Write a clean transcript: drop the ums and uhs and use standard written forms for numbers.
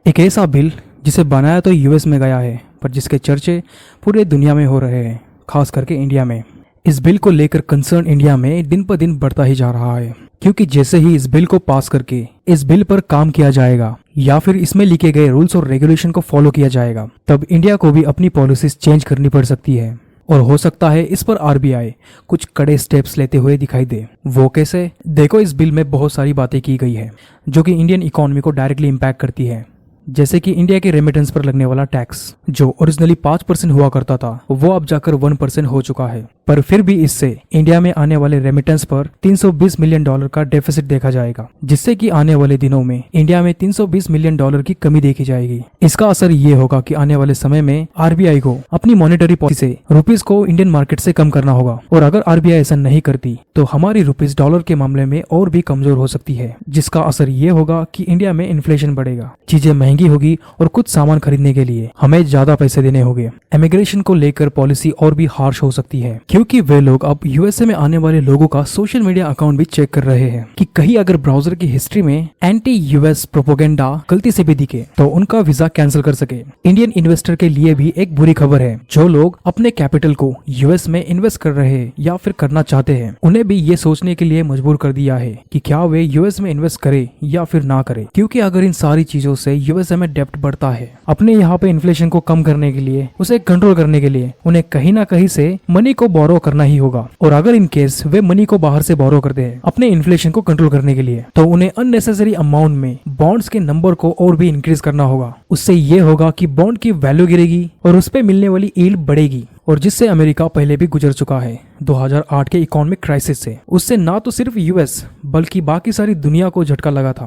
एक ऐसा बिल जिसे बनाया तो यूएस में गया है, पर जिसके चर्चे पूरे दुनिया में हो रहे हैं, खास करके इंडिया में। इस बिल को लेकर कंसर्न इंडिया में दिन पर दिन बढ़ता ही जा रहा है, क्योंकि जैसे ही इस बिल को पास करके इस बिल पर काम किया जाएगा या फिर इसमें लिखे गए रूल्स और रेगुलेशन को फॉलो किया जाएगा, तब इंडिया को भी अपनी पॉलिसीज चेंज करनी पड़ सकती है। और हो सकता है इस पर आरबीआई कुछ कड़े स्टेप्स लेते हुए दिखाई दे। वो कैसे? देखो, इस बिल में बहुत सारी बातें की गई है जो कि इंडियन इकोनॉमी को डायरेक्टली इम्पैक्ट करती है। जैसे कि इंडिया के रेमिटेंस पर लगने वाला टैक्स, जो ओरिजिनली 5% हुआ करता था, वो अब जाकर 1% हो चुका है। पर फिर भी इससे इंडिया में आने वाले रेमिटेंस पर $320 मिलियन का डेफिसिट देखा जाएगा, जिससे कि आने वाले दिनों में इंडिया में $320 मिलियन की कमी देखी जाएगी। इसका असर ये होगा कि आने वाले समय में आरबीआई को अपनी मॉनेटरी पॉलिसी से रुपीज को इंडियन मार्केट से कम करना होगा। और अगर आरबीआई ऐसा नहीं करती तो हमारी रुपीज डॉलर के मामले में और भी कमजोर हो सकती है, जिसका असर ये होगा कि इंडिया में इन्फ्लेशन बढ़ेगा, चीजें महंगी होगी और कुछ सामान खरीदने के लिए हमें ज्यादा पैसे देने होंगे। इमिग्रेशन को लेकर पॉलिसी और भी हार्श हो सकती है, क्योंकि वे लोग अब यूएसए में आने वाले लोगों का सोशल मीडिया अकाउंट भी चेक कर रहे हैं कि कहीं अगर ब्राउजर की हिस्ट्री में एंटी यूएस प्रोपोगेंडा गलती से भी दिखे तो उनका वीजा कैंसिल कर सके। इंडियन इन्वेस्टर के लिए भी एक बुरी खबर है। जो लोग अपने कैपिटल को यूएस में इन्वेस्ट कर रहे हैं या फिर करना चाहते हैं, उन्हें भी ये सोचने के लिए मजबूर कर दिया है कि क्या वे यूएस में इन्वेस्ट करे या फिर ना करे, क्योंकि अगर इन सारी चीजों से यूएसए में डेप्ट बढ़ता है, अपने यहाँ पे इन्फ्लेशन को कम करने के लिए, उसे कंट्रोल करने के लिए उन्हें कहीं ना कहीं से मनी को बोरो करना ही होगा। और अगर इन केस वे मनी को बाहर से बोरो करते हैं अपने इन्फ्लेशन को कंट्रोल करने के लिए, तो उन्हें अननेसेसरी अमाउंट में बॉन्ड्स के नंबर को और भी इंक्रीज करना होगा। उससे ये होगा कि बॉन्ड की वैल्यू गिरेगी और उस पे मिलने वाली यील्ड बढ़ेगी, और जिससे अमेरिका पहले भी गुजर चुका है 2008 के इकोनॉमिक क्राइसिस से। उससे ना तो सिर्फ यूएस बल्कि बाकी सारी दुनिया को झटका लगा था।